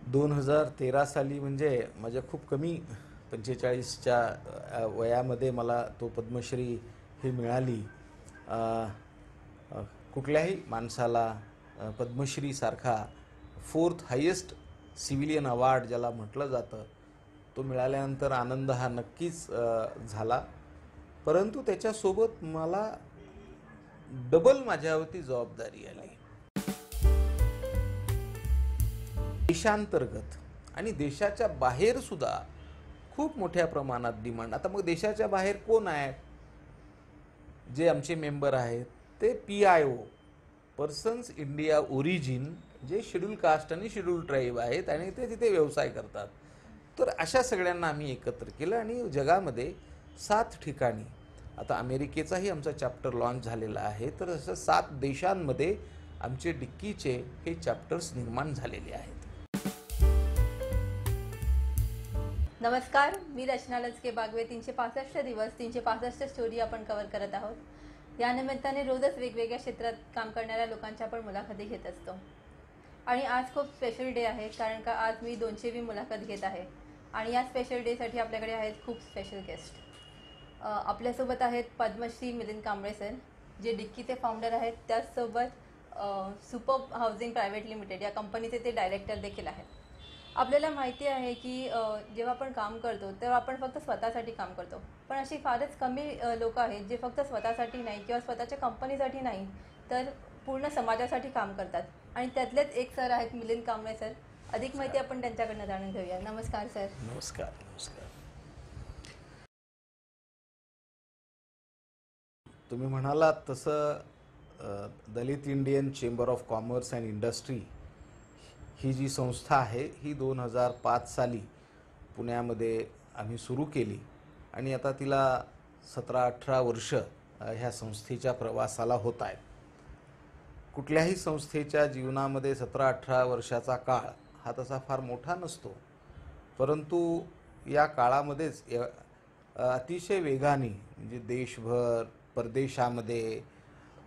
2013 साली म्हणजे माझ्या खूप कमी 45च्या वयामध्ये मला तो पद्मश्री ही मिळाली. अ, अ, कुठल्याही माणसाला पद्मश्रीसारखा फोर्थ हायेस्ट सिव्हिलियन अवॉर्ड ज्याला म्हटलं जातं, तो मिळाल्यानंतर आनंद हा नक्कीच झाला. परंतु त्याच्यासोबत मला डबल माझ्यावरती जबाबदारी आली. देशांतर्गत आणि देशाच्या बाहेर सुद्धा खूप मोठ्या प्रमाणात डिमांड. आता मग देशाच्या बाहेर कोण आहे? जे आमचे मेंबर आहेत ते PIO, पर्सन्स इंडिया ओरिजिन, जे शेड्यूल कास्ट आणि शेड्यूल ट्राईब आहेत आणि ते तिथे व्यवसाय करतात. तर अशा सगळ्यांना आम्ही एकत्र केलं आणि जगामध्ये 7 ठिकाणी, आता अमेरिकेचाही आमचा चॅप्टर लॉन्च झालेला आहे, तर असं 7 देशांमध्ये आमचे डिक्कीचे हे चॅप्टर्स निर्माण झालेले आहेत. नमस्कार, मी रचना लचके बागवे. 365 दिवस 365 स्टोरी आपण कव्हर करत आहोत. या निमित्ताने रोजच वेगवेगळ्या क्षेत्रात काम करणाऱ्या लोकांच्या आपण मुलाखती घेत असतो. आणि आज खूप स्पेशल डे आहे, कारण का आज मी 200वी मुलाखत घेत आहे. आणि या स्पेशल डेसाठी आपल्याकडे आहेत खूप स्पेशल गेस्ट. आपल्यासोबत आहेत पद्मश्री मिलिंद कांबळे सर, जे डिक्कीचे फाउंडर आहेत. त्याचसोबत सुपर हाऊसिंग प्रायव्हेट लिमिटेड या कंपनीचे ते डायरेक्टर देखील आहेत. आपल्याला माहिती आहे की जेव्हा आपण काम करतो तेव्हा आपण फक्त स्वतःसाठी काम करतो, पण अशी फारच कमी लोक आहेत जे फक्त स्वतःसाठी नाही किंवा स्वतःच्या कंपनीसाठी नाही, तर पूर्ण समाजासाठी काम करतात. आणि त्यातलेच एक सर आहेत मिलिंद कांबळे सर. अधिक माहिती आपण त्यांच्याकडनं जाणून घेऊया. नमस्कार सर. नमस्कार. नमस्कार. तुम्ही म्हणालात तसं Dalit Indian chamber of commerce and industry ही जी संस्था आहे ही 2005 साली पुण्यामध्ये आम्ही सुरू केली आणि आता तिला 17-18 वर्ष ह्या संस्थेच्या प्रवासाला होत आहेत. कुठल्याही संस्थेच्या जीवनामध्ये 17-18 वर्षाचा काळ हा तसा फार मोठा नसतो, परंतु या काळामध्येच अतिशय वेगाने म्हणजे देशभर, परदेशामध्ये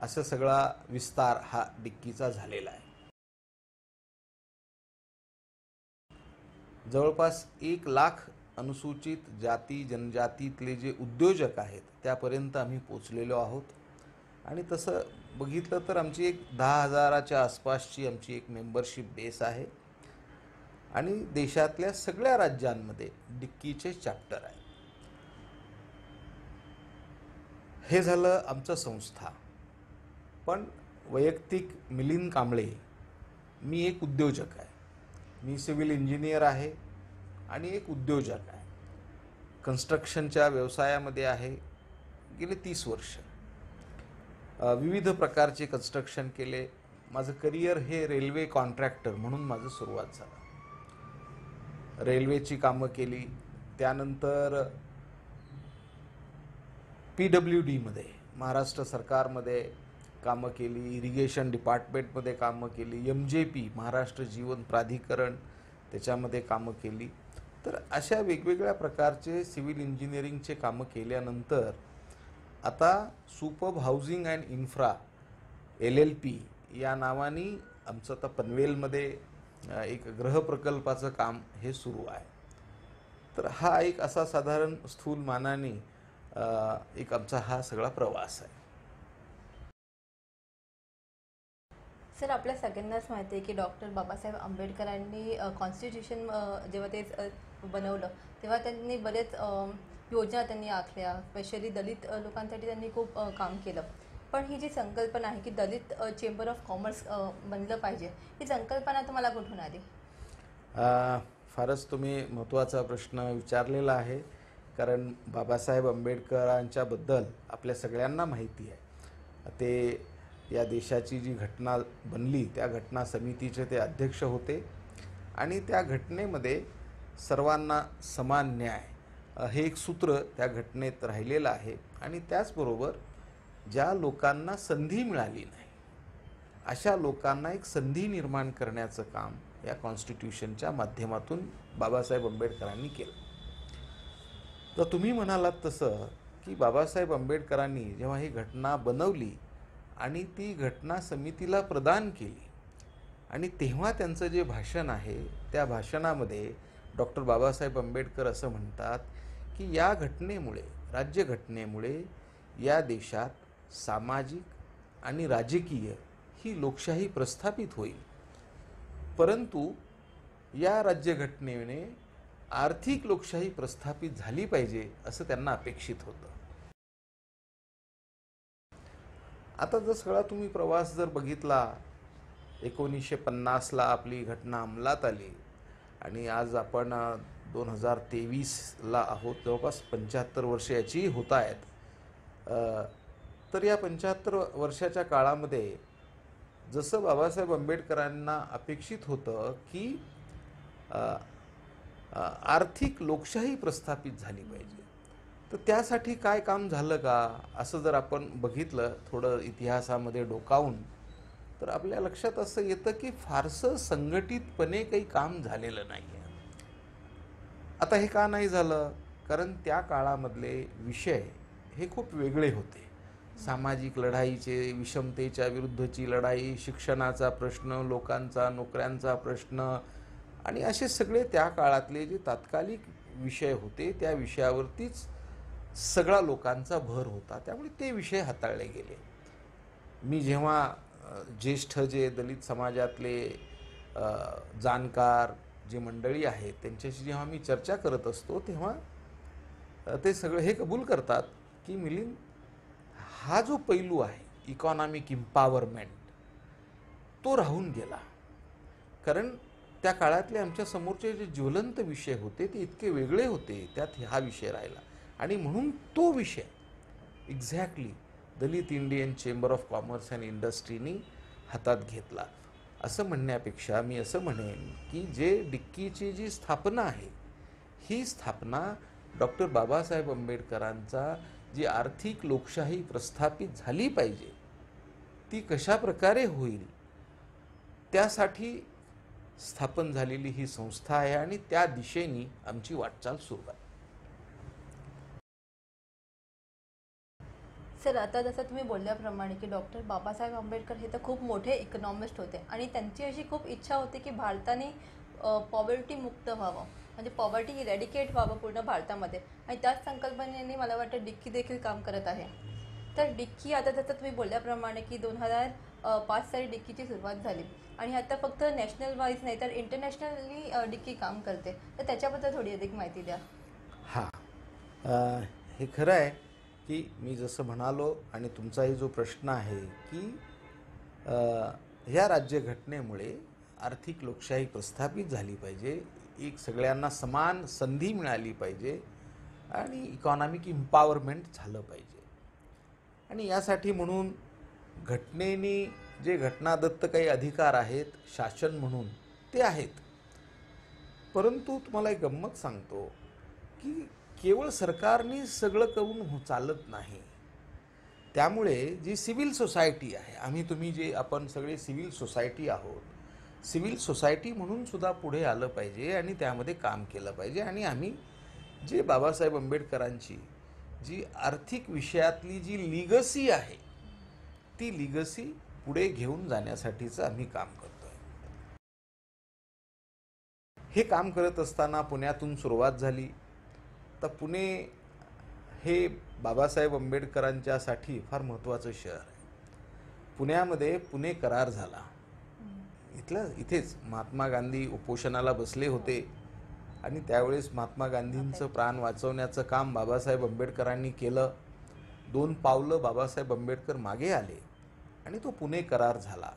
असं सगळा विस्तार हा डिक्कीचा झालेला आहे. जवळपास 1 लाख अनुसूचित जाती जनजातीतले जे उद्योजक आहेत त्यापर्यंत आम्ही पोचलेलो आहोत. आणि तसं बघितलं तर आमची एक 10,000च्या आसपासची आमची एक मेंबरशिप बेस आहे आणि देशातल्या सगळ्या राज्यांमध्ये डिक्कीचे चॅप्टर आहे. हे झालं आमचं संस्था. पण वैयक्तिक मिलिंद कांबळे, मी एक उद्योजक आहे. मी सिव्हिल इंजिनियर आहे आणि एक उद्योजक आहे. कन्स्ट्रक्शनच्या व्यवसायामध्ये आहे गेले 30 वर्ष. विविध प्रकारचे कन्स्ट्रक्शन केले. माझं करिअर हे रेल्वे कॉन्ट्रॅक्टर म्हणून माझं सुरुवात झालं. रेल्वेची कामं केली, त्यानंतर PWDमध्ये महाराष्ट्र सरकारमध्ये कामं केली, इरिगेशन डिपार्टमेंटमध्ये कामं केली, MJP महाराष्ट्र जीवन प्राधिकरण त्याच्यामध्ये कामं केली. तर अशा वेगवेगळ्या प्रकारचे सिव्हिल इंजिनिअरिंगचे कामं केल्यानंतर आता superb housing and infra LLP या नावाने आमचं आता पनवेलमध्ये एक गृहप्रकल्पाचं काम हे सुरू आहे. तर हा एक असा साधारण स्थूल मानाने एक आमचा हा सगळा प्रवास आहे. सर, आपल्या सगळ्यांनाच माहिती आहे की डॉक्टर बाबासाहेब आंबेडकरांनी कॉन्स्टिट्यूशन जेव्हा ते बनवलं तेव्हा त्यांनी बरेच योजना त्यांनी आखल्या. स्पेशली दलित लोकांसाठी त्यांनी खूप काम केलं. पण ही जी संकल्पना आहे की दलित चेंबर ऑफ कॉमर्स बनलं पाहिजे, ही संकल्पना तुम्हाला कुठून आली? फारच तुम्ही महत्त्वाचा प्रश्न विचारलेला आहे, कारण बाबासाहेब आंबेडकरांच्याबद्दल आपल्या सगळ्यांना माहिती आहे. ते या देशाची जी घटना बनली त्या घटना समितीचे ते अध्यक्ष होते आणि त्या घटनेमध्ये सर्वांना समान न्याय हे एक सूत्र त्या घटनेत राहिलेलं आहे. आणि त्याचबरोबर ज्या लोकांना संधी मिळाली नाही अशा लोकांना एक संधी निर्माण करण्याचं काम या कॉन्स्टिट्यूशनच्या माध्यमातून बाबासाहेब आंबेडकरांनी केलं. तर तुम्ही म्हणालात तसं की बाबासाहेब आंबेडकरांनी जेव्हा ही घटना बनवली आणि ती घटना समितीला प्रदान केली, आणि तेव्हा त्यांचं जे भाषण आहे त्या भाषणामध्ये डॉक्टर बाबासाहेब आंबेडकर असं म्हणतात की या घटनेमुळे, राज्यघटनेमुळे या देशात सामाजिक आणि राजकीय ही लोकशाही प्रस्थापित होईल, परंतु या राज्यघटनेने आर्थिक लोकशाही प्रस्थापित झाली पाहिजे असं त्यांना अपेक्षित होतं. आता जर सगळा तुम्ही प्रवास जर बघितला, 1950ला आपली घटना अंमलात आली आणि आज आपण 2023ला आहोत, जवळपास 75 वर्ष याची होत आहेत. तर या 75 वर्षाच्या काळामध्ये जसं बाबासाहेब आंबेडकरांना अपेक्षित होतं की आर्थिक लोकशाही प्रस्थापित झाली पाहिजे, तर त्यासाठी काय काम झालं का असं जर आपण बघितलं थोडं इतिहासामध्ये डोकावून, तर आपल्या लक्षात असं येतं की फारसं संघटितपणे काही काम झालेलं नाही आहे. आता हे का नाही झालं? कारण त्या काळामधले विषय हे खूप वेगळे होते. सामाजिक लढाईचे, विषमतेच्या विरुद्धची लढाई, शिक्षणाचा प्रश्न, लोकांचा नोकऱ्यांचा प्रश्न आणि असे सगळे त्या काळातले जे तात्कालिक विषय होते त्या विषयावरतीच सगळा लोकांचा भर होता. त्यामुळे ते विषय हाताळले गेले. मी जेव्हा ज्येष्ठ जे दलित समाजातले जाणकार जे मंडळी आहेत त्यांच्याशी जेव्हा मी चर्चा करत असतो तेव्हा ते सगळे हे कबूल करतात की मिलिंद, हा जो पैलू आहे इकॉनॉमिक इम्पॉवरमेंट तो राहून गेला. कारण त्या काळातले आमच्या समोरचे जे ज्वलंत विषय होते ते इतके वेगळे होते, त्यात हा विषय राहिला आणि म्हणून तो विषय exactly Dalit Indian chamber of commerce and इंडस्ट्रीनी हातात घेतला. असं म्हणण्यापेक्षा मी असं म्हणेन की जे डिक्कीची जी स्थापना आहे ही स्थापना डॉक्टर बाबासाहेब आंबेडकरांचा जी आर्थिक लोकशाही प्रस्थापित झाली पाहिजे ती कशा प्रकारे होईल त्यासाठी स्थापन झालेली ही संस्था आहे आणि त्या दिशेने आमची वाटचाल सुरू आहे. सर, आता जसं तुम्ही बोलल्याप्रमाणे की डॉक्टर बाबासाहेब आंबेडकर हे तर खूप मोठे इकॉनॉमिस्ट होते आणि त्यांची अशी खूप इच्छा होती की भारताने पॉवर्टी मुक्त व्हावं, म्हणजे पॉवर्टी इरॅडिकेट व्हावं पूर्ण भारतामध्ये, आणि त्याच संकल्पनेने मला वाटतं डिक्की देखील काम करत आहे. तर डिक्की आता जसं तुम्ही बोलल्याप्रमाणे की 2005 साली डिक्कीची सुरुवात झाली आणि आता फक्त नॅशनल वाईज नाही तर इंटरनॅशनली डिक्की काम करते, तर त्याच्याबद्दल थोडी अधिक माहिती द्या. हां, हे खरं आहे की मी जसं म्हणालो आणि तुमचाही जो प्रश्न आहे की ह्या राज्यघटनेमुळे आर्थिक लोकशाही प्रस्थापित झाली पाहिजे, एक सगळ्यांना समान संधी मिळाली पाहिजे आणि इकॉनॉमिक इम्पॉवरमेंट झालं पाहिजे. आणि यासाठी म्हणून घटनेने जे घटनादत्त काही अधिकार आहेत शासन म्हणून ते आहेत. परंतु तुम्हाला एक गंमत सांगतो की केवळ सरकारने सगळं करून चालत नाही. त्यामुळे जी सिव्हिल सोसायटी आहे, आम्ही तुम्ही जे आपण सगळे सिव्हिल सोसायटी आहोत, सिव्हिल सोसायटी म्हणून सुद्धा पुढे आलं पाहिजे आणि त्यामध्ये काम केलं पाहिजे. आणि आम्ही जे बाबासाहेब आंबेडकरांची जी आर्थिक विषयातली जी लिगसी आहे ती लिगसी पुढे घेऊन जाण्यासाठीचं आम्ही काम करतोय. हे काम करत असताना पुण्यातून सुरुवात झाली. तर पुणे हे बाबासाहेब आंबेडकरांच्यासाठी फार महत्त्वाचं शहर आहे. पुण्यामध्ये पुणे करार झाला. इथेच महात्मा गांधी उपोषणाला बसले होते आणि त्यावेळेस महात्मा गांधींचं प्राण वाचवण्याचं काम बाबासाहेब आंबेडकरांनी केलं. 2 पावलं बाबासाहेब आंबेडकर मागे आले आणि तो पुणे करार झाला.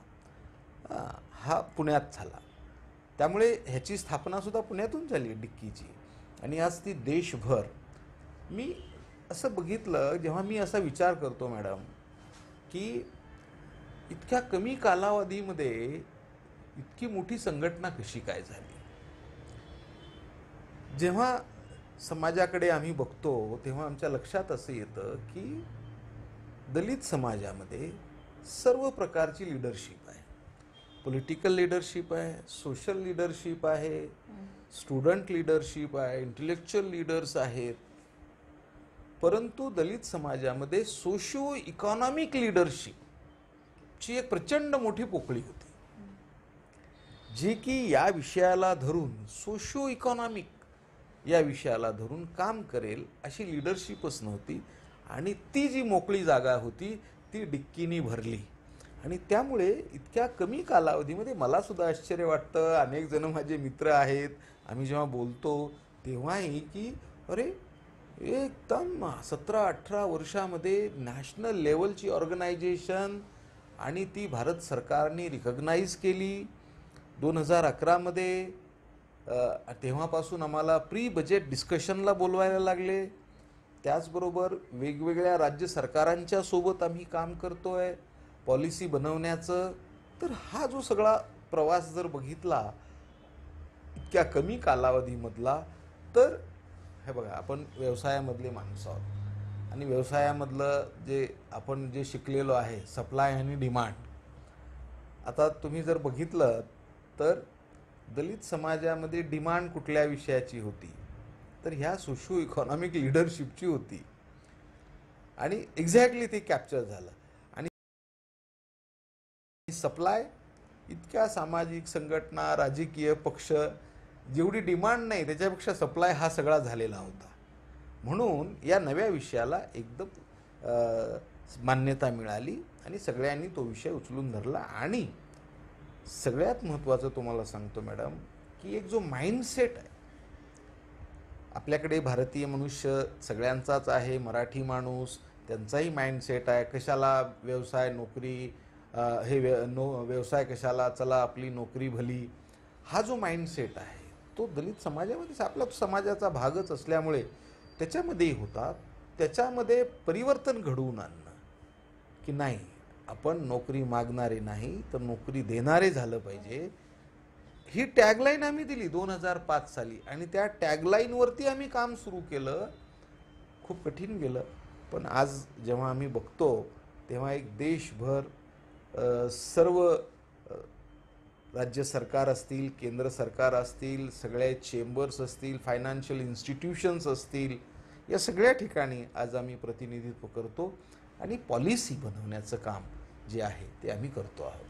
हा पुण्यात झाला. त्यामुळे ह्याची स्थापनासुद्धा पुण्यातून झाली डिक्कीची. आणि आज ती देशभर, मी असं बघितलं जेव्हा मी असा विचार करतो मॅडम की इतक्या कमी कालावधीमध्ये इतकी मोठी संघटना कशी काय झाली. जेव्हा समाजाकडे आम्ही बघतो तेव्हा आमच्या लक्षात असं येतं की दलित समाजामध्ये सर्व प्रकारची लिडरशिप आहे. पॉलिटिकल लिडरशिप आहे, सोशल लिडरशिप आहे, स्टुडंट लिडरशिप आहे, इंटेलेक्च्युअल लीडर्स आहेत. परंतु दलित समाजामध्ये सोशिओ इकॉनॉमिक लिडरशिपची एक प्रचंड मोठी पोकळी होती. जे की या विषयाला धरून सोशो इकॉनॉमिक या विषयाला धरून काम करेल अशी लिडरशिपच नव्हती. आणि ती जी मोकळी जागा होती ती डिक्कीनी भरली. आणि त्यामुळे इतक्या कमी कालावधीमध्ये मला सुद्धा आश्चर्य वाटतं, अनेक जण माझे मित्र आहेत, आम्ही जेव्हा बोलतो तेव्हाही की अरे एकदम 17-18 वर्षामध्ये नॅशनल लेवलची ऑर्गनायझेशन, आणि ती भारत सरकारने रिकग्नाईज केली 2011मध्ये. तेव्हापासून आम्हाला प्री बजेट डिस्कशनला बोलवायला लागले. त्याचबरोबर वेगवेगळ्या राज्य सरकारांच्या सोबत आम्ही काम करतोय पॉलिसी बनवण्याचं. तर हा जो सगळा प्रवास जर बघितला इतक्या कमी कालावधीमधला, तर हे बघा, आपण व्यवसायामधले माणसं आहोत आणि व्यवसायामधलं जे आपण जे शिकलेलो आहे सप्लाय आणि डिमांड. आता तुम्ही जर बघितलं तर दलित समाजामध्ये डिमांड कुठल्या विषयाची होती, तर ह्या सोशो इकॉनॉमिक लिडरशिपची होती. आणि एक्झॅक्टली ते कॅप्चर झालं. आणि सप्लाय इतक्या सामाजिक संघटना, राजकीय पक्ष, जेवढी डिमांड नाही त्याच्यापेक्षा सप्लाय हा सगळा झालेला होता. म्हणून या नव्या विषयाला एकदम मान्यता मिळाली आणि सगळ्यांनी तो विषय उचलून धरला. आणि सगळ्यात महत्त्वाचं तुम्हाला सांगतो मॅडम, की एक जो माइंडसेट आहे आपल्याकडे, भारतीय मनुष्य सगळ्यांचाच आहे, मराठी माणूस त्यांचाही माइंडसेट आहे, कशाला व्यवसाय नोकरी, व्यवसाय कशाला, चला आपली नोकरी भली, हा जो माइंडसेट आहे तो दलित समाजामध्येच आपला समाजाचा भागच असल्यामुळे त्याच्यामध्येही होता. त्याच्यामध्ये परिवर्तन घडवून आणणं की नाही, आपण नोकरी मागणारे नाही तर नोकरी देणारे झालं पाहिजे, ही टॅगलाईन आम्ही दिली 2005 साली. आणि त्या टॅगलाईनवरती आम्ही काम सुरू केलं. खूप कठीण गेलं, पण आज जेव्हा आम्ही बघतो तेव्हा एक देशभर सर्व राज्य सरकार असतील, केंद्र सरकार असतील, सगळे चेंबर्स असतील, फायनान्शियल इन्स्टिट्यूशन्स असतील, या सगळ्या ठिकाणी आज आम्ही प्रतिनिधित्व करतो आणि पॉलिसी बनवण्याचं काम जे आहे ते आम्ही करतो आहोत.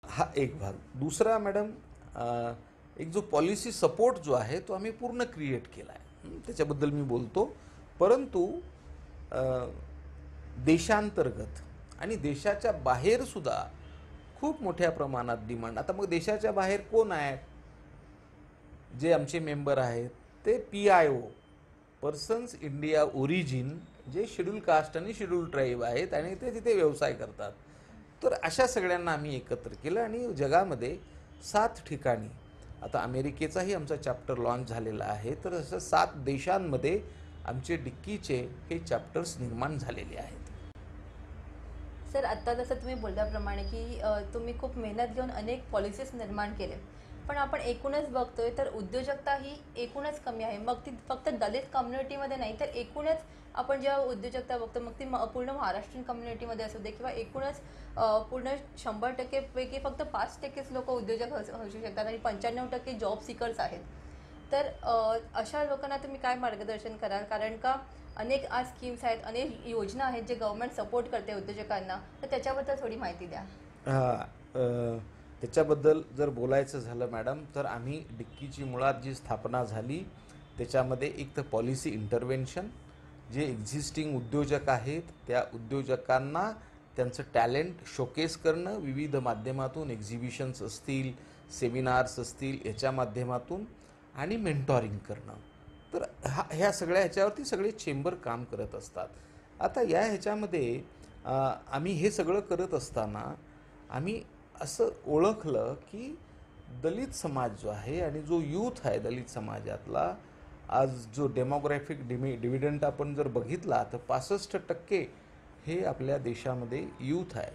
हा एक भाग. दुसरा मॅडम, एक जो पॉलिसी सपोर्ट जो आहे तो आम्ही पूर्ण क्रिएट केला आहे, त्याच्याबद्दल मी बोलतो. परंतु देशांतर्गत आणि देशाच्या बाहेर सुद्धा खूप मोठ्या प्रमाणात डिमांड. आता मग देशाच्या बाहेर कोण आहेत जे आमचे मेंबर आहेत, ते PIO, पर्सन्स इंडिया ओरिजिन, जे शेड्यूल कास्ट आणि शेड्यूल ट्राईब आहेत आणि ते तिथे व्यवसाय करतात. तर अशा सगळ्यांना आम्ही एकत्र केलं आणि जगामध्ये 7 ठिकाणी, आता अमेरिकेचाही आमचा चॅप्टर लॉन्च झालेला आहे, तर असं 7 देशांमध्ये आमचे डिक्कीचे हे चॅप्टर्स निर्माण झालेले आहेत. सर, आत्ता जसं तुम्ही बोलल्याप्रमाणे की तुम्ही खूप मेहनत घेऊन अनेक पॉलिसीज निर्माण केले, पण आपण एकूणच बघतोय तर उद्योजकता ही एकूणच कमी आहे. मग ती फक्त दलित कम्युनिटीमध्ये नाही, तर एकूणच आपण जेव्हा उद्योजकता बघतो मग ती पूर्ण महाराष्ट्रीयन कम्युनिटीमध्ये असू दे किंवा एकूणच पूर्ण 100% पैकी फक्त 5%च लोक उद्योजक असू शकतात आणि 95% जॉब सिकर्स आहेत. तर अशा लोकांना तुम्ही काय मार्गदर्शन कराल? कारण का अनेक आज स्कीम्स आहेत, अनेक योजना आहेत जे गव्हर्नमेंट सपोर्ट करते उद्योजकांना, तर त्याच्याबद्दल थोडी माहिती द्या. त्याच्याबद्दल जर बोलायचं झालं मॅडम, तर आम्ही डिक्कीची मुळात जी स्थापना झाली त्याच्यामध्ये एक तर पॉलिसी इंटरव्हेन्शन, जे एक्झिस्टिंग उद्योजक आहेत त्या उद्योजकांना त्यांचं टॅलेंट शोकेस करणं, विविध माध्यमातून एक्झिबिशन्स असतील, सेमिनार्स असतील, याच्या माध्यमातून, आणि मेंटॉरिंग करणं. तर ह्या सगळ्या ह्याच्यावरती सगळे चेंबर काम करत असतात. आता या ह्याच्यामध्ये आम्ही हे सगळं करत असताना आम्ही असं ओळखलं की दलित समाज जो आहे आणि जो यूथ आहे दलित समाजातला, आज जो डेमोग्राफिक डिव्हिडंड आपण जर बघितला तर 65% हे आपल्या देशामध्ये यूथ आहे.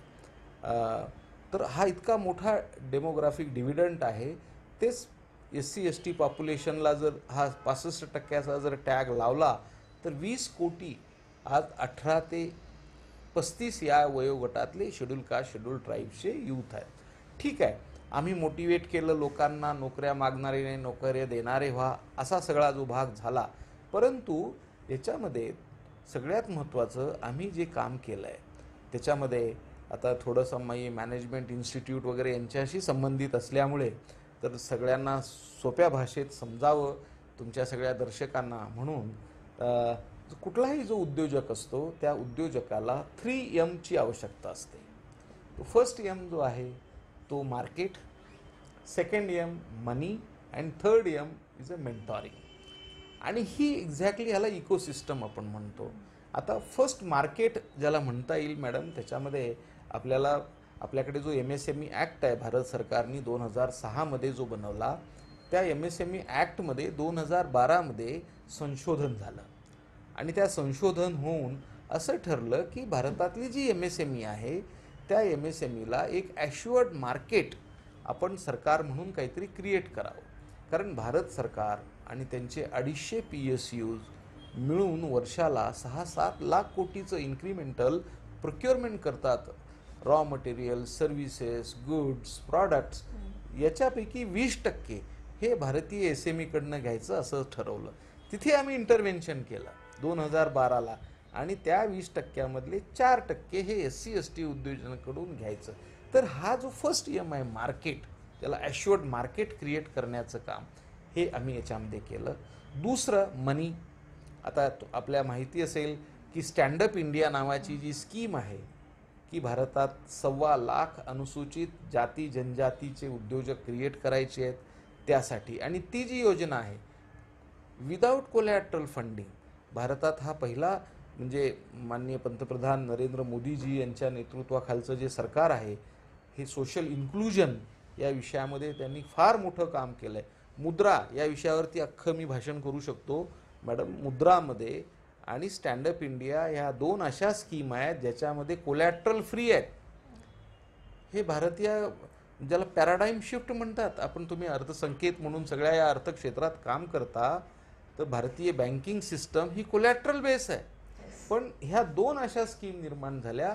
तर हा इतका मोठा डेमोग्राफिक डिव्हिडंड आहे. तेच SC ST पॉप्युलेशनला जर हा 65%चा जर टॅग लावला तर 20 कोटी आज 18 ते 35 या वयोगटातले शेड्यूल कास्ट शेड्यूल ट्राईब्सचे यूथ आहेत. ठीक आहे, आम्ही मोटिवेट केलं लोकांना, नोकऱ्या मागणारे नाही नोकऱ्या देणारे व्हा, असा सगळा जो भाग झाला. परंतु याच्यामध्ये सगळ्यात महत्त्वाचं आम्ही जे काम केलं आहे त्याच्यामध्ये आता थोडंसं मी मॅनेजमेंट इन्स्टिट्यूट वगैरे यांच्याशी संबंधित असल्यामुळे तर सगळ्यांना सोप्या भाषेत समजावं तुमच्या सगळ्या दर्शकांना म्हणून कुठलाही जो उद्योजक असतो त्या उद्योजकाला 3Mची आवश्यकता असते. तो फर्स्ट एम जो आहे तो market, second M money and third M is a mentoring. आणि ही एक्झॅक्टली ह्याला इकोसिस्टम आपण म्हणतो. आता फर्स्ट मार्केट ज्याला म्हणता येईल मॅडम, त्याच्यामध्ये आपल्याकडे जो MSME ॲक्ट आहे भारत सरकारने 2006मध्ये जो बनवला, त्या MSME ॲक्टमध्ये 2012मध्ये संशोधन झालं आणि त्या संशोधन होऊन असं ठरलं की भारतातली जी MSME आहे त्या MSMEला एक ॲश्युअर्ड मार्केट आपण सरकार म्हणून काहीतरी क्रिएट करावं. कारण भारत सरकार आणि त्यांचे 250 PSUs मिळून वर्षाला 6-7 लाख कोटीचं इन्क्रिमेंटल प्रोक्युअरमेंट करतात. Raw material, services, goods, products याच्यापैकी 20% हे भारतीय SMEकडनं घ्यायचं असं ठरवलं. तिथे आम्ही इंटरव्हेन्शन केलं 2012ला आणि त्या 20%मधले 4% हे SC-ST उद्योजकांकडून घ्यायचं. तर हा जो फर्स्ट एम आहे मार्केट, त्याला ॲश्युअर्ड मार्केट क्रिएट करण्याचं काम हे आम्ही याच्यामध्ये केलं. दुसरं मनी. आता आपल्या माहिती असेल की स्टँडअप इंडिया नावाची जी स्कीम आहे की भारतात 1.25 लाख अनुसूचित जाती जनजातीचे उद्योजक क्रिएट करायचे आहेत त्यासाठी. आणि ती जी योजना आहे विदाऊट कोलॅटरल फंडिंग, भारतात हा पहिला म्हणजे माननीय पंतप्रधान नरेंद्र मोदीजी यांच्या नेतृत्वाखालचं जे सरकार आहे हे सोशल इन्क्लुजन या विषयामध्ये त्यांनी फार मोठं काम केलं आहे. मुद्रा या विषयावरती अख्खं मी भाषण करू शकतो मॅडम. मुद्रामध्ये आणि स्टँडअप इंडिया ह्या 2 अशा स्कीम आहेत ज्याच्यामध्ये कोलॅटरल फ्री आहेत. हे भारतीय ज्याला पॅराडाईम शिफ्ट म्हणतात आपण, तुम्ही अर्थसंकेत म्हणून सगळ्या या अर्थक्षेत्रात काम करता तर भारतीय बँकिंग सिस्टम ही कोलॅटरल बेस आहे. पण ह्या 2 अशा स्कीम निर्माण झाल्या.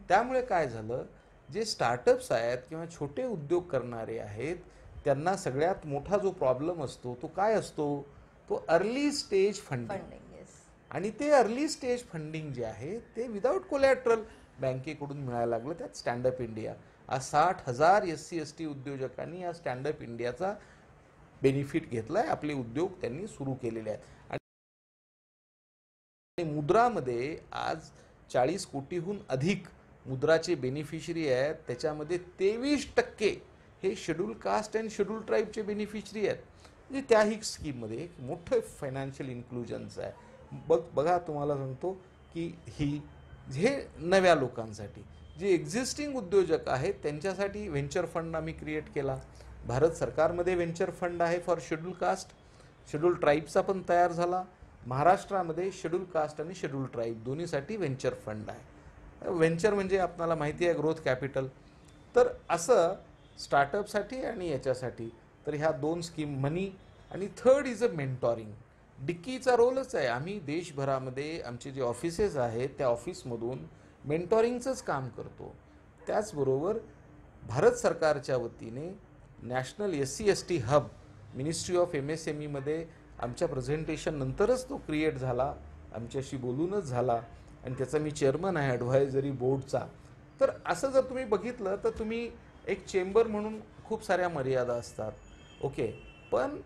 त्यामुळे काय झालं, जे स्टार्टअप्स आहेत किंवा छोटे उद्योग करणारे आहेत त्यांना सगळ्यात मोठा जो प्रॉब्लेम असतो तो काय असतो, तो अर्ली स्टेज फंडिंग. आणि ते अर्ली स्टेज फंडिंग जे आहे ते विदाऊट कोलॅटरल बँकेकडून मिळायला लागलं. त्यात स्टँडअप इंडिया, आज 60,000 SC-ST उद्योजकांनी या स्टँडअप इंडियाचा बेनिफिट घेतला आहे. आपले उद्योग त्यांनी सुरू केलेले आहेत. आणि मुद्रामध्ये आज 40 कोटीहून अधिक मुद्राचे बेनिफिशरी आहेत. त्याच्यामध्ये 23% हे शेड्यूल कास्ट अँड शेड्यूल ट्राईबचे बेनिफिशरी आहेत. म्हणजे त्याही स्कीममध्ये एक मोठं फायनान्शियल इन्क्लुजन्स आहे. बघा तुम्हाला सांगतो की हे नव्या लोकांसाठी, जे एक्झिस्टिंग उद्योजक आहेत त्यांच्यासाठी व्हेंचर फंड आम्ही क्रिएट केला. भारत सरकारमध्ये व्हेंचर फंड आहे फॉर शेड्यूल कास्ट, शेड्यूल ट्राईबचा पण तयार झाला. महाराष्ट्रामध्ये शेड्यूल कास्ट आणि शेड्यूल ट्राईब दोन्हीसाठी व्हेंचर फंड आहे. व्हेंचर म्हणजे आपल्याला माहिती आहे ग्रोथ कॅपिटल. तर असं स्टार्टअपसाठी आणि याच्यासाठी तर ह्या 2 स्कीम मनी आणि थर्ड इज अ मेंटॉरिंग. डिक्कीचा रोलच आहे. आम्ही देशभरामध्ये आमचे जे ऑफिसेस आहेत त्या ऑफिसमधून मेंटॉरिंगचंच काम करतो. त्याचबरोबर भारत सरकारच्या वतीने national SC-ST hub ministry of MSMEमध्ये आमच्या प्रेझेंटेशन नंतरच तो क्रिएट झाला, आमच्याशी बोलूनच झाला आणि त्याचा मी चेअरमन आहे ॲडव्हायझरी बोर्डचा. तर असं जर तुम्ही बघितलं तर तुम्ही एक चेंबर म्हणून खूप साऱ्या मर्यादा असतात, ओके. पण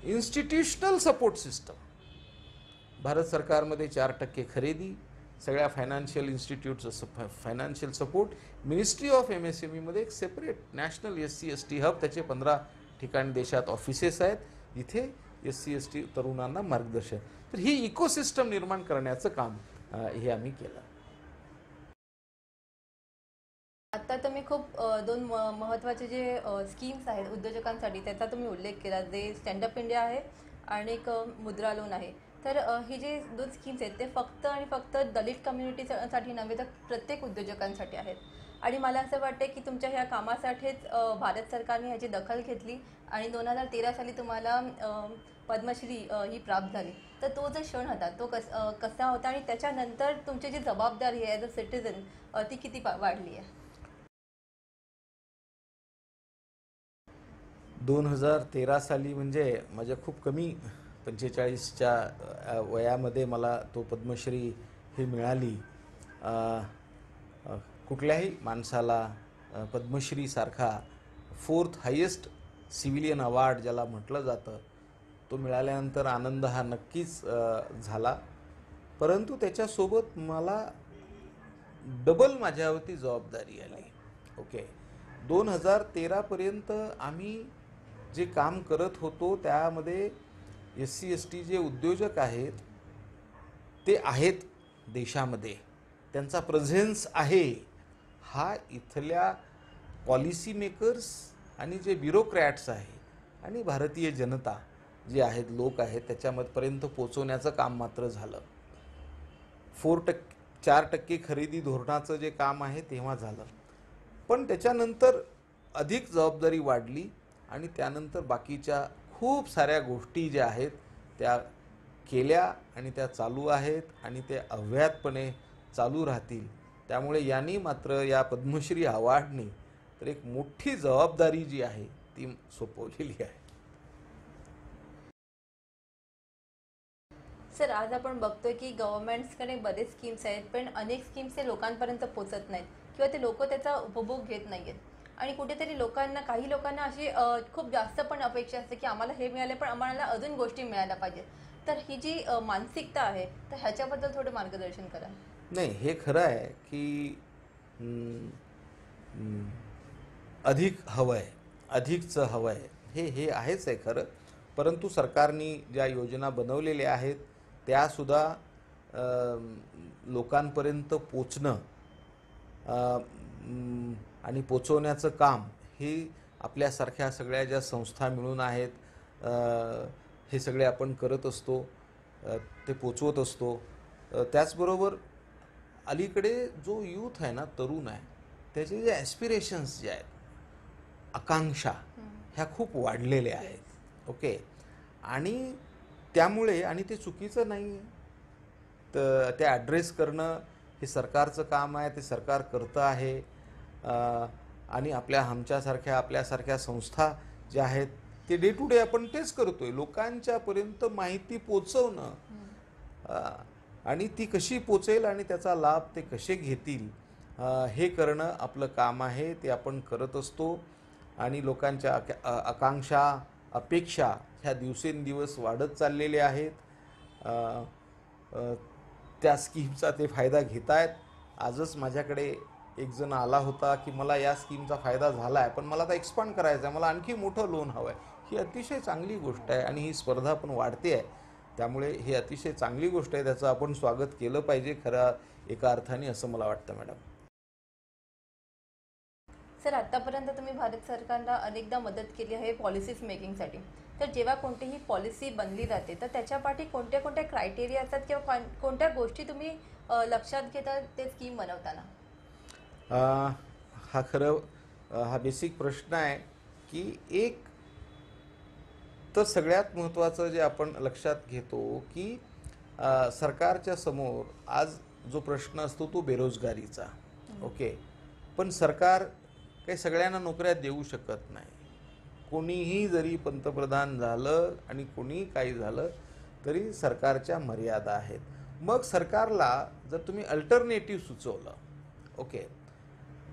इन्स्टिट्यूशनल सपोर्ट सिस्टम भारत सरकारमध्ये 4% खरेदी, सगळ्या फायनान्शियल इन्स्टिट्यूटचं फायनान्शियल सपोर्ट. मिनिस्ट्री ऑफ MSMEमध्ये एक सेपरेट नॅशनल SC-ST हब, त्याचे 15 ठिकाणी देशात ऑफिसेस आहेत जिथे SC-ST तरुणांना मार्गदर्शन. तर ही इकोसिस्टम निर्माण करण्याचं काम हे आम्ही केलं. आता तुम्ही खूप 2 महत्त्वाचे जे स्कीम्स आहेत उद्योजकांसाठी त्याचा तुम्ही उल्लेख केला, जे स्टँडअप इंडिया आहे आणि एक मुद्रा लोन आहे. तर हे जे 2 स्कीम्स आहेत ते फक्त आणि फक्त दलित कम्युनिटीसाठी नव्हे तर प्रत्येक उद्योजकांसाठी आहेत. आणि मला असं वाटतं की तुमच्या ह्या कामासाठीच भारत सरकारने ह्याची दखल घेतली आणि 2013 साली तुम्हाला पद्मश्री ही प्राप्त झाली. तर तो जो क्षण होता तो कसा होता आणि त्याच्यानंतर तुमची जी जबाबदारी आहे ॲज अ सिटिझन ती किती वाढली आहे? 2013 साली म्हणजे माझ्या खूप कमी 45च्या वयामध्ये मला तो पद्मश्री ही मिळाली. कुठल्याही माणसाला पद्मश्रीसारखा फोर्थ हायेस्ट सिव्हिलियन अवॉर्ड ज्याला म्हटलं जातं तो मिळाल्यानंतर आनंद हा नक्कीच झाला. परंतु त्याच्यासोबत मला डबल माझ्यावरती जबाबदारी आली. ओके, 2013पर्यंत आम्ही जे काम करत होतो त्यामध्ये SC/ST जे उद्योजक आहेत ते आहेत देशामध्ये, त्यांचा प्रेझेन्स आहे. हा इथल्या पॉलिसी मेकर्स आणि जे ब्युरोक्रॅट्स आहे आणि भारतीय जनता जे आहेत, लोक आहेत, त्याच्यापर्यंत पोचवण्याचं काम मात्र झालं. 4% खरेदी धोरणाचं जे काम आहे तेव्हा झालं. पण त्याच्यानंतर अधिक जबाबदारी वाढली आणि त्यानंतर बाकीच्या खूप साऱ्या गोष्टी ज्या आहेत त्या केल्या आणि त्या चालू आहेत आणि ते अव्याहतपणे चालू राहतील. त्यामुळे यांनी मात्र या पद्मश्री अवॉर्डनी तर एक मोठी जबाबदारी जी आहे ती सोपवलेली आहे. सर, आज आपण बघतोय की गव्हर्नमेंट्सकडे बरेच स्कीम्स आहेत, पण अनेक स्कीम्स ते लोकांपर्यंत पोहोचत नाहीत किंवा ते लोक त्याचा उपभोग घेत नाहीत. आणि कुठेतरी लोकांना, काही लोकांना अशी खूप जास्त पण अपेक्षा असते की आम्हाला हे मिळाले पण आम्हाला अजून गोष्टी मिळायला पाहिजेत. तर ही जी मानसिकता आहे तर ह्याच्याबद्दल थोडं मार्गदर्शन करा. नाही, हे खरं आहे की अधिक हवं आहे, अधिकचं हवं आहे, हे आहेच आहे खरं. परंतु सरकारने ज्या योजना बनवलेल्या आहेत त्यासुद्धा लोकांपर्यंत पोचणं आणि पोचवण्याचं काम हे आपल्यासारख्या सगळ्या ज्या संस्था मिळून आहेत हे सगळे आपण करत असतो, ते पोचवत असतो. त्याचबरोबर अलीकडे जो यूथ आहे ना, तरुण आहे, त्याचे जे ॲस्पिरेशन्स जे आहेत, आकांक्षा ह्या खूप वाढलेल्या आहेत. ओके, आणि त्यामुळे, आणि ते चुकीचं नाही आहे, तर ते ॲड्रेस करणं हे सरकारचं काम आहे, ते सरकार करतं आहे. आणि आपल्यासारख्या संस्था ज्या आहेत ते डे टू डे आपण तेच करतोय, लोकांच्यापर्यंत माहिती पोचवणं आणि ती कशी पोचेल आणि त्याचा लाभ ते कसे घेतील हे करणं आपलं काम आहे, ते आपण करत असतो. आणि लोकांच्या आकांक्षा, अपेक्षा ह्या दिवसेंदिवस वाढत चाललेल्या आहेत. त्या स्कीमचा ते फायदा घेत आहेत. आजच माझ्याकडे एक जण आला होता की मला या स्कीमचा फायदा झाला आहे, पण मला आता एक्सपांड करायचं आहे, मला आणखी मोठं लोन हवं आहे. ही अतिशय चांगली गोष्ट आहे आणि ही स्पर्धा पण वाढते आहे. त्यामुळे ही अतिशय चांगली गोष्ट आहे, त्याचं आपण स्वागत केलं पाहिजे खऱ्या एका अर्थाने, असं मला वाटतं मॅडम. सर, आतापर्यंत तुम्ही भारत सरकारला अनेकदा मदत केली आहे पॉलिसीज मेकिंगसाठी. तर जेव्हा कोणतीही पॉलिसी बनली जाते तर त्याच्यापाठी कोणत्या कोणत्या क्रायटेरिया असतात किंवा कोणत्या गोष्टी तुम्ही लक्षात घेता ते स्कीम बनवताना? हा बेसिक प्रश्न आहे की एक तर सगळ्यात महत्त्वाचं जे आपण लक्षात घेतो की सरकारच्या समोर आज जो प्रश्न असतो तो बेरोजगारीचा. ओके, पण सरकार काही सगळ्यांना नोकऱ्या देऊ शकत नाही. कोणीही जरी पंतप्रधान झालं आणि कोणी काही झालं तरी सरकारच्या मर्यादा आहेत. मग सरकारला जर तुम्ही अल्टरनेटिव्ह सुचवलं, ओके,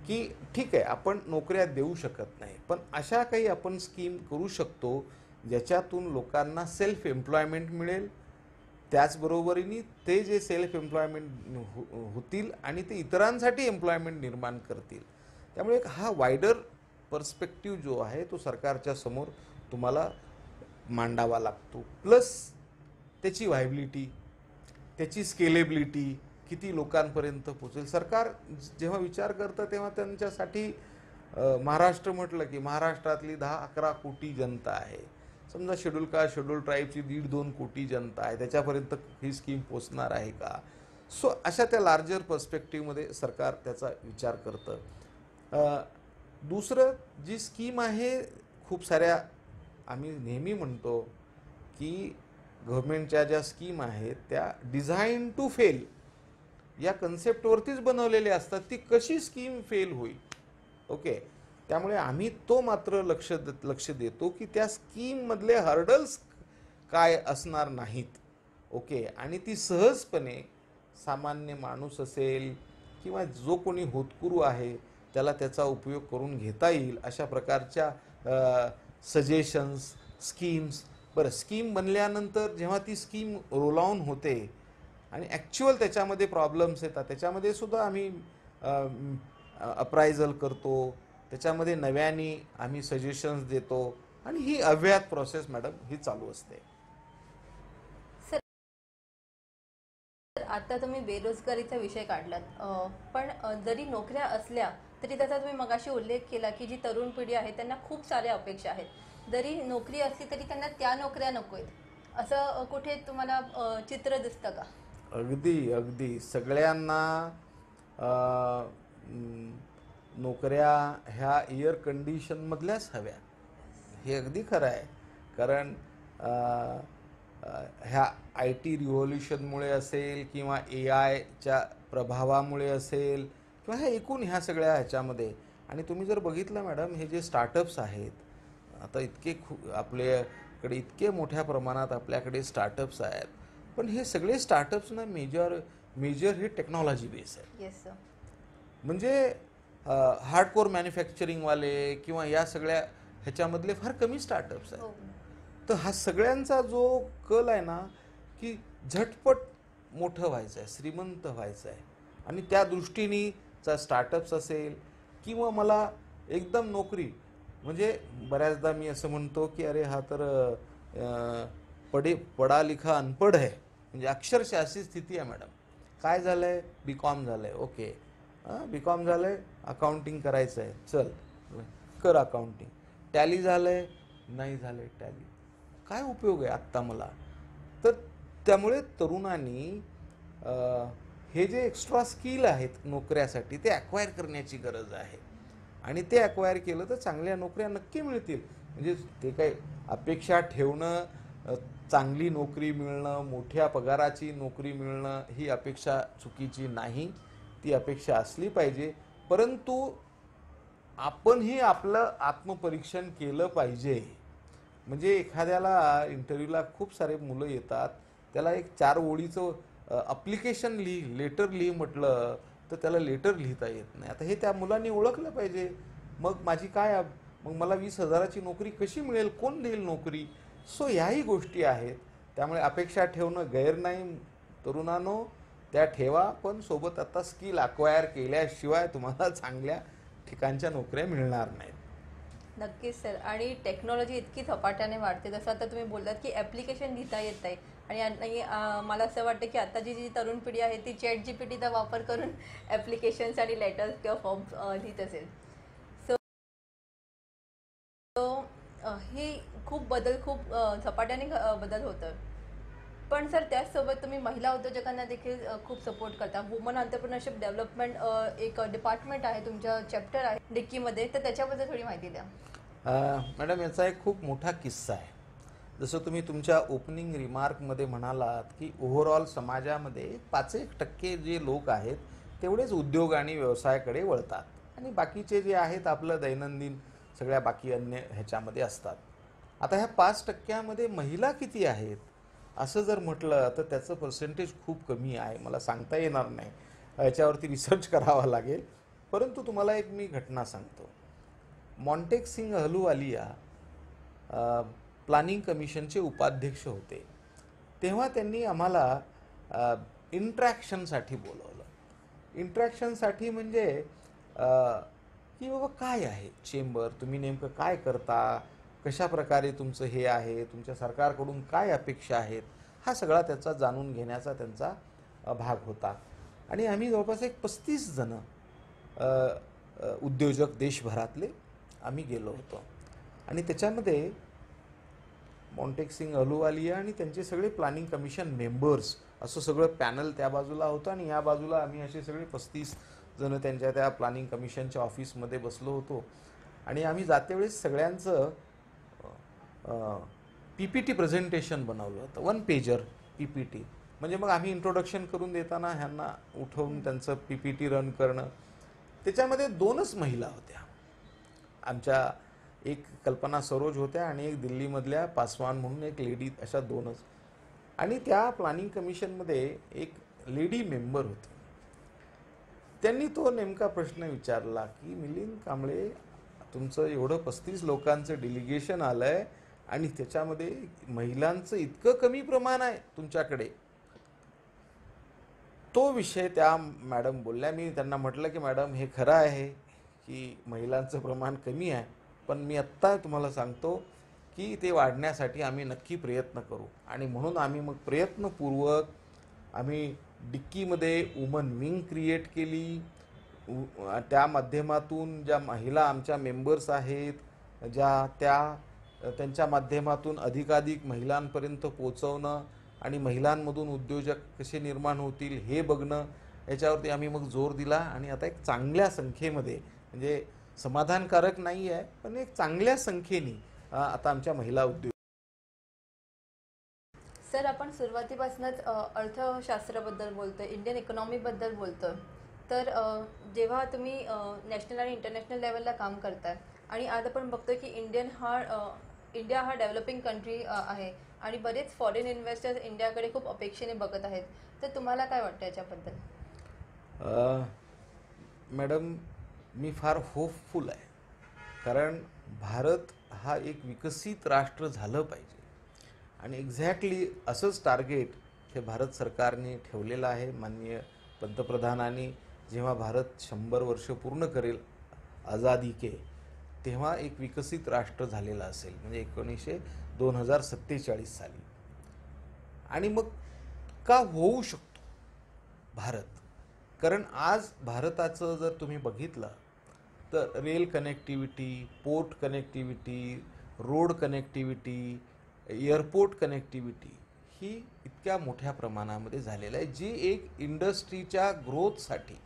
की ठीक आहे आपण नोकऱ्या देऊ शकत नाही, पण अशा काही आपण स्कीम करू शकतो ज्याच्यातून लोकांना सेल्फ एम्प्लॉयमेंट मिळेल, त्याचबरोबरीने ते जे सेल्फ एम्प्लॉयमेंट होतील आणि ते इतरांसाठी एम्प्लॉयमेंट निर्माण करतील. त्यामुळे हा वायडर पर्स्पेक्टिव्ह जो आहे तो सरकारच्या समोर तुम्हाला मांडावा लागतो. प्लस त्याची व्हायबिलिटी, त्याची स्केलेबिलिटी, किती लोकांपर्यंत पोचेल. सरकार जेव्हा विचार करतं तेव्हा त्यांच्यासाठी महाराष्ट्र म्हटलं की महाराष्ट्रातली 10-11 कोटी जनता आहे. समजा शेड्यूल ट्राईबची 1.5-2 कोटी जनता आहे, त्याच्यापर्यंत ही स्कीम पोचणार आहे का? सो अशा त्या लार्जर पर्स्पेक्टिव्हमध्ये सरकार त्याचा विचार करतं. दुसरं जी स्कीम आहे, खूप साऱ्या आम्ही नेहमी म्हणतो की गव्हर्मेंटच्या ज्या स्कीम आहेत त्या डिझाईन टू फेल या कन्सेप्टवरतीच बनवलेल्या असतात, ती कशी स्कीम फेल होईल. ओके, त्यामुळे आम्ही तो मात्र लक्ष देतो की त्या स्कीममधले हर्डल्स काय असणार नाहीत. ओके, आणि ती सहजपणे सामान्य माणूस असेल किंवा जो कोणी होतकुरू आहे त्याला त्याचा उपयोग करून घेता येईल अशा प्रकारच्या सजेशन्स, स्कीम्स. बरं, स्कीम बनल्यानंतर जेव्हा ती स्कीम रोल ऑन होते आणि ॲक्च्युअल त्याच्यामध्ये प्रॉब्लेम्स येतात, त्याच्यामध्ये सुद्धा आम्ही अप्रायझल करतो, त्याच्यामध्ये नव्याने आम्ही सजेशन्स देतो आणि ही अव्याहत प्रोसेस मॅडम ही चालू असते. सर, आता तुम्ही बेरोजगारीचा विषय काढलात, पण जरी नोकऱ्या असल्या तरी त्याचा तुम्ही मगाशी उल्लेख केला की जी तरुण पिढी आहे त्यांना खूप साऱ्या अपेक्षा आहेत. जरी नोकरी असली तरी त्यांना त्या नोकऱ्या नको आहेत, असं कुठे तुम्हाला चित्र दिसतं का? अगदी अगदी सगळ्यांना नोकऱ्या ह्या एअर कंडिशनमधल्याच हव्या, हे अगदी खरं आहे. कारण ह्या IT रिव्होल्युशनमुळे असेल किंवा AI च्या प्रभावामुळे असेल किंवा ह्या एकूण ह्या सगळ्या ह्याच्यामध्ये, आणि तुम्ही जर बघितलं मॅडम, हे जे स्टार्टअप्स आहेत आता इतके आपल्याकडे इतके मोठ्या प्रमाणात आपल्याकडे स्टार्टअप्स आहेत, पण हे सगळे स्टार्टअप्स ना मेजर हे टेक्नॉलॉजी बेस आहे. Yes sir. म्हणजे हार्डकोर मॅन्युफॅक्चरिंगवाले किंवा या सगळ्या ह्याच्यामधले फार कमी स्टार्टअप्स आहेत. हो. तर हा सगळ्यांचा जो कल आहे ना की झटपट मोठं व्हायचं आहे, श्रीमंत व्हायचं आहे, आणि त्या दृष्टीने स्टार्टअप्स असेल किंवा मला एकदम नोकरी, म्हणजे बऱ्याचदा मी असं म्हणतो की अरे हा तर पढा लिखा अनपढ आहे, म्हणजे अक्षरशः अशी स्थिती आहे मॅडम. काय झालं आहे, BCom झालं आहे, ओके, BCom झालं आहे, अकाउंटिंग करायचं आहे, चल कर अकाउंटिंग. टॅली झालं आहे, नाही झालं आहे टॅली, काय उपयोग आहे आत्ता मला. तर त्यामुळे तरुणांनी हे जे एक्स्ट्रा स्किल आहेत नोकऱ्यासाठी ते ॲक्वायर करण्याची गरज आहे, आणि ते ॲक्वायर केलं तर चांगल्या नोकऱ्या नक्की मिळतील. म्हणजे ते काय अपेक्षा ठेवणं, चांगली नोकरी मिळणं, मोठ्या पगाराची नोकरी मिळणं ही अपेक्षा चुकीची नाही, ती अपेक्षा असली पाहिजे. परंतु आपणही आपलं आत्मपरीक्षण केलं पाहिजे. म्हणजे एखाद्याला इंटरव्ह्यूला खूप सारे मुलं येतात, त्याला एक 4 ओळीचं अप्लिकेशन लेटर लिही म्हटलं तर त्याला लेटर लिहिता येत नाही. आता हे त्या मुलांनी ओळखलं पाहिजे. मग मग मला 20,000ची नोकरी कशी मिळेल, कोण देईल नोकरी. सो ह्याही गोष्टी आहेत. त्यामुळे अपेक्षा ठेवणं गैर नाही तरुणांनो, त्या ठेवा, पण सोबत आता स्किल अक्वायर केल्याशिवाय तुम्हाला चांगल्या ठिकाणच्या नोकऱ्या मिळणार नाहीत. नक्कीच सर. आणि टेक्नॉलॉजी इतकी झपाट्याने वाढते, जसं आता तुम्ही बोललात की ॲप्लिकेशन लिहिता येत नाही, आणि मला असं वाटतं की आता जी तरुण पिढी आहे ती ChatGPTचा वापर करून ॲप्लिकेशन्स आणि लेटर्स किंवा फॉर्म्स लिहित असेल. सो ही खूप झपाट्याने बदल होतं. पण सर त्याचसोबत तुम्ही महिला उद्योजकांना देखील खूप सपोर्ट करता. वुमन एंटरप्रेन्योरशिप डेव्हलपमेंट एक डिपार्टमेंट आहे, तुमचं चॅप्टर आहे डिक्कीमध्ये, तर त्याच्याबद्दल थोडी माहिती द्या. मॅडम, याचा एक खूप मोठा किस्सा आहे. जसं तुम्ही तुमच्या ओपनिंग रिमार्कमध्ये म्हणालात की ओव्हरऑल समाजामध्ये 5% जे लोक आहेत तेवढेच उद्योग आणि व्यवसायाकडे वळतात, आणि बाकीचे जे आहेत आपलं दैनंदिन सगळ्या बाकी अन्य ह्याच्यामध्ये असतात. आता ह्या 5%मध्ये महिला किती आहेत असं जर म्हटलं तर त्याचं पर्सेंटेज खूप कमी आहे. मला सांगता येणार नाही, याच्यावरती रिसर्च करावा लागेल. परंतु तुम्हाला एक मी घटना सांगतो. मॉन्टेक-सिंग अहलुवालिया प्लॅनिंग कमिशनचे उपाध्यक्ष होते. तेव्हा त्यांनी आम्हाला इंट्रॅक्शनसाठी बोलवलं. इंट्रॅक्शनसाठी म्हणजे की बाबा काय आहे चेंबर, तुम्ही नेमकं काय करता, कशा प्रकारे तुमचं हे आहे, तुमच्या सरकारकडून काय अपेक्षा आहेत, हा सगळा त्याचा जाणून घेण्याचा त्यांचा भाग होता. आणि आम्ही जवळपास एक 35 जण उद्योजक देशभरातले आम्ही गेलो होतो. आणि त्याच्यामध्ये मॉन्टेक-सिंग अहलुवालिया आणि त्यांचे सगळे प्लॅनिंग कमिशन मेंबर्स असं सगळं पॅनल त्या बाजूला होतं, आणि या बाजूला आम्ही असे सगळे 35 जण त्यांच्या त्या प्लॅनिंग कमिशनच्या ऑफिसमध्ये बसलो होतो. आणि आम्ही जातेवेळेस सगळ्यांचं PPT प्रेझेंटेशन बनवलं होतं, 1 पेजर PPT. म्हणजे मग आम्ही इंट्रोडक्शन करून देताना ह्यांना उठवून त्यांचं PPT रन करणं. त्याच्यामध्ये 2च महिला होत्या. आमच्या एक कल्पना सरोज होत्या आणि एक दिल्लीमधल्या पासवान म्हणून एक लेडी, अशा 2च. आणि त्या प्लॅनिंग कमिशनमध्ये एक लेडी मेंबर होती. त्यांनी तो नेमका प्रश्न विचारला की मिलिंद कांबळे, तुमचं एवढं 35 लोकांचं डेलिगेशन आलं आहे आणि त्याच्यामध्ये महिलांचं इतकं कमी प्रमाण आहे तुमच्याकडे. तो विषय त्या मॅडम बोलल्या. मी त्यांना म्हटलं की मॅडम हे खरं आहे की महिलांचं प्रमाण कमी आहे, पण मी आत्ता तुम्हाला सांगतो की ते वाढण्यासाठी आम्ही नक्की प्रयत्न करू. आणि म्हणून आम्ही मग प्रयत्नपूर्वक आम्ही डिक्कीमध्ये वुमन विंग क्रिएट केली. त्या माध्यमातून ज्या महिला आमच्या मेंबर्स आहेत, त्यांच्या माध्यमातून अधिकाधिक महिलांपर्यंत पोचवणं आणि महिलांमधून उद्योजक कसे निर्माण होतील हे बघणं, याच्यावरती आम्ही मग जोर दिला. आणि आता एक चांगल्या संख्येमध्ये, म्हणजे समाधानकारक नाही आहे पण एक चांगल्या संख्येने आता आमच्या महिला उद्योग. सर, आपण सुरुवातीपासूनच अर्थशास्त्राबद्दल बोलतोय, इंडियन इकॉनॉमीबद्दल बोलतोय. तर जेव्हा तुम्ही नॅशनल आणि इंटरनॅशनल लेवलला काम करताय आणि आज आपण बघतोय की इंडिया हा डेव्हलपिंग कंट्री आहे आणि बरेच फॉरेन इन्व्हेस्टर्स इंडियाकडे खूप अपेक्षेने बघत आहेत. तर तुम्हाला काय वाटतं याच्याबद्दल? मॅडम, मी फार होपफुल आहे, कारण भारत हा एक विकसित राष्ट्र झालं पाहिजे आणि एक्झॅक्टली असंच टार्गेट हे भारत सरकारने ठेवलेलं आहे. माननीय पंतप्रधानांनी जेव्हा भारत 100 वर्ष पूर्ण करेल आझादी के, तेव्हा एक विकसित राष्ट्र झालेलं असेल, म्हणजे 2047 साली. आणि मग का होऊ शकतो भारत? कारण आज भारताचं जर तुम्ही बघितलं तर rail connectivity, port connectivity, road connectivity, airport connectivity ही इतक्या मोठ्या प्रमाणामध्ये झालेलं आहे, जी एक इंडस्ट्रीच्या ग्रोथसाठी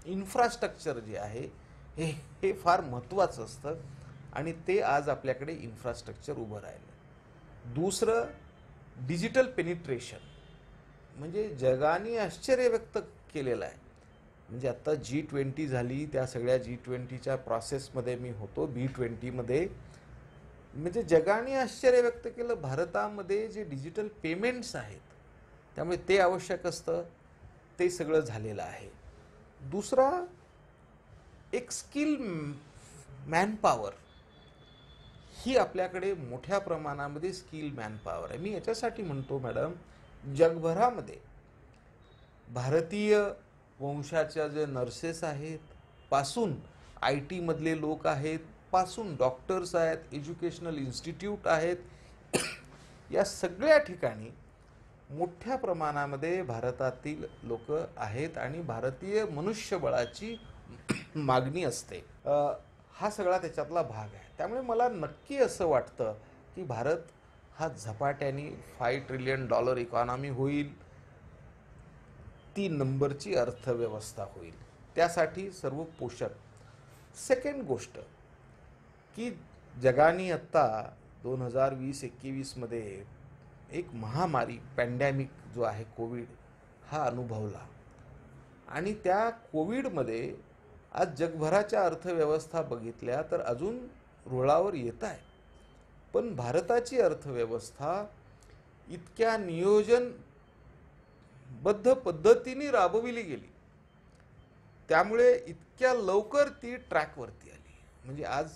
इन्फ्रास्ट्रक्चर जे आहे हे फार महत्त्वाचं असतं आणि ते आज आपल्याकडे इन्फ्रास्ट्रक्चर उभं राहिलं. दुसरं, डिजिटल पेनिट्रेशन, म्हणजे जगाने आश्चर्य व्यक्त केलेलं आहे. म्हणजे आत्ता G20 झाली, त्या सगळ्या G20च्या प्रोसेसमध्ये मी होतो, B20मध्ये. म्हणजे जगाने आश्चर्य व्यक्त केलं भारतामध्ये जे डिजिटल पेमेंट्स आहेत, त्यामुळे ते आवश्यक असतं, ते सगळं झालेलं आहे. दुसरा, एक स्किल मॅनपॉवर, ही आपल्याकडे मोठ्या प्रमाणामध्ये स्किल मॅनपॉवर आहे. मी याच्यासाठी म्हणतो मॅडम, जगभरामध्ये भारतीय वंशाच्या जे नर्सेस आहेत पासून, IT मधले लोक आहेत पासून, डॉक्टर्स आहेत, एज्युकेशनल इन्स्टिट्यूट आहेत, या सगळ्या ठिकाणी मोठ्या प्रमाणामध्ये भारतातील लोक आहेत आणि भारतीय मनुष्यबळाची मागणी असते. हा सगळा त्याच्यातला भाग आहे. त्यामुळे मला नक्की असं वाटतं की भारत हा झपाट्याने $5 ट्रिलियन इकॉनॉमी होईल, 3 नंबरची अर्थव्यवस्था होईल. त्यासाठी सर्व पोषक. सेकंड गोष्ट की जगाने आत्ता 2020-21 मध्ये एक महामारी, पॅन्डेमिक जो आहे कोविड, हा अनुभवला आणि त्या कोविडमध्ये आज जगभराच्या अर्थव्यवस्था बघितल्या तर अजून रुळावर येत आहे. पण भारताची अर्थव्यवस्था इतक्या नियोजनबद्ध पद्धतीने राबविली गेली, त्यामुळे इतक्या लवकर ती ट्रॅकवरती आली. म्हणजे आज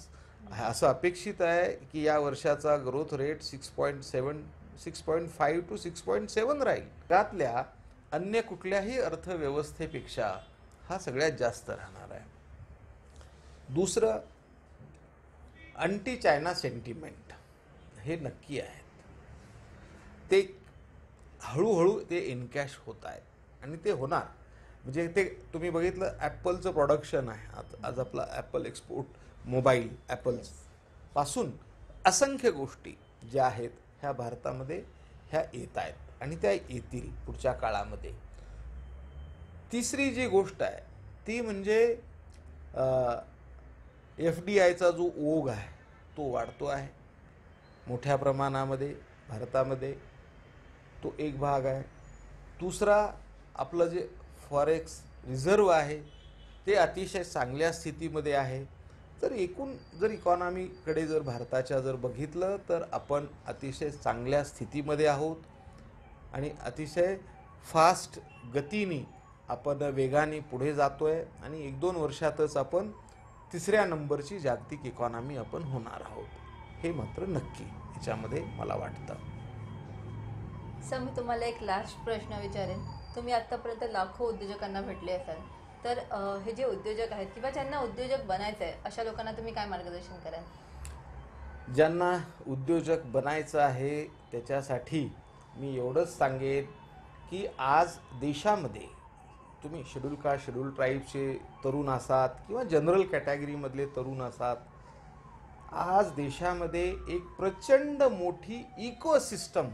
असं अपेक्षित आहे की या वर्षाचा ग्रोथ रेट 6.5 to 6.7 राहील. त्यातल्या अन्य कुठल्याही अर्थव्यवस्थेपेक्षा हा सगळ्यात जास्त राहणार आहे. दुसरं, अँटी चायना सेंटिमेंट हे नक्की आहेत. ते हळूहळू ते इनकॅश होत आहेत आणि ते होणार. म्हणजे ते तुम्ही बघितलं, ॲपलचं प्रोडक्शन आहे आज आपला ॲपल एक्सपोर्ट, मोबाईल ॲपल्स पासून असंख्य गोष्टी ज्या आहेत ह्या भारतामध्ये ह्या येत आहेत आणि त्या येतील पुढच्या काळामध्ये. तिसरी जी गोष्ट आहे ती म्हणजे FDIचा जो ओघ आहे तो वाढतो आहे मोठ्या प्रमाणामध्ये भारतामध्ये, तो एक भाग आहे. दुसरा, आपलं जे फॉरेक्स रिझर्व आहे ते अतिशय चांगल्या स्थितीमध्ये आहे. तर एकूण जर इकॉनॉमीकडे जर भारताच्या जर बघितलं तर आपण अतिशय चांगल्या स्थितीमध्ये आहोत आणि अतिशय फास्ट गतीने आपण वेगाने पुढे जातोय आणि 1-2 वर्षातच आपण 3ऱ्या नंबरची जागतिक इकॉनॉमी आपण होणार आहोत, हे मात्र नक्की याच्यामध्ये मला वाटतं. सर, मी तुम्हाला एक लास्ट प्रश्न विचारेन. तुम्ही आत्तापर्यंत लाखो उद्योजकांना भेटले असाल, तर हे जे उद्योजक आहेत किंवा ज्यांना उद्योजक बनायचं आहे अशा लोकांना तुम्ही काय मार्गदर्शन कराल? ज्यांना उद्योजक बनायचं आहे त्याच्यासाठी मी एवढंच सांगेन की आज देशामध्ये तुम्ही शेड्यूल ट्राईबचे तरुण असात किंवा जनरल कॅटेगरीमधले तरुण असात, आज देशामध्ये एक प्रचंड मोठी इकोसिस्टम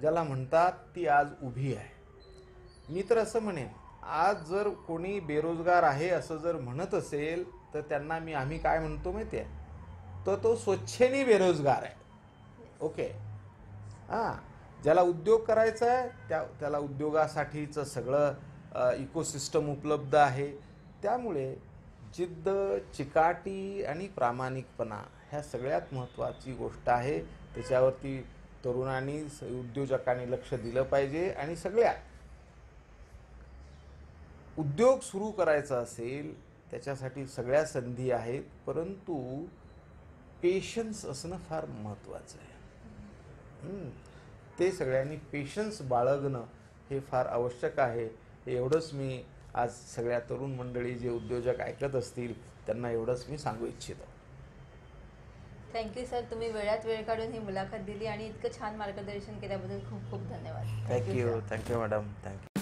ज्याला म्हणतात ती आज उभी आहे. मी तर असं म्हणेन, आज जर कोणी बेरोजगार आहे असं जर म्हणत असेल तर त्यांना आम्ही काय म्हणतो माहिती आहे, तर तो स्वच्छेनी बेरोजगार आहे. ओके, हां, ज्याला उद्योग करायचा आहे त्याला उद्योगासाठीचं सगळं इकोसिस्टम उपलब्ध आहे. त्यामुळे जिद्द, चिकाटी आणि प्रामाणिकपणा ह्या सगळ्यात महत्त्वाची गोष्ट आहे. त्याच्यावरती तरुणांनी, उद्योजकांनी लक्ष दिलं पाहिजे. आणि सगळ्यात उद्योग सुरू करायचा असेल त्याच्यासाठी सगळ्या संधी आहेत, परंतु पेशन्स असणं फार महत्त्वाचं आहे. ते सगळ्यांनी पेशन्स बाळगणं हे फार आवश्यक आहे. हे एवढंच मी आज सगळ्या तरुण मंडळी जे उद्योजक ऐकत असतील त्यांना एवढंच मी सांगू इच्छितो. थँक्यू सर, तुम्ही वेळात वेळ काढून ही मुलाखत दिली आणि इतकं छान मार्गदर्शन केल्याबद्दल खूप खूप धन्यवाद. Thank you madam, thank you.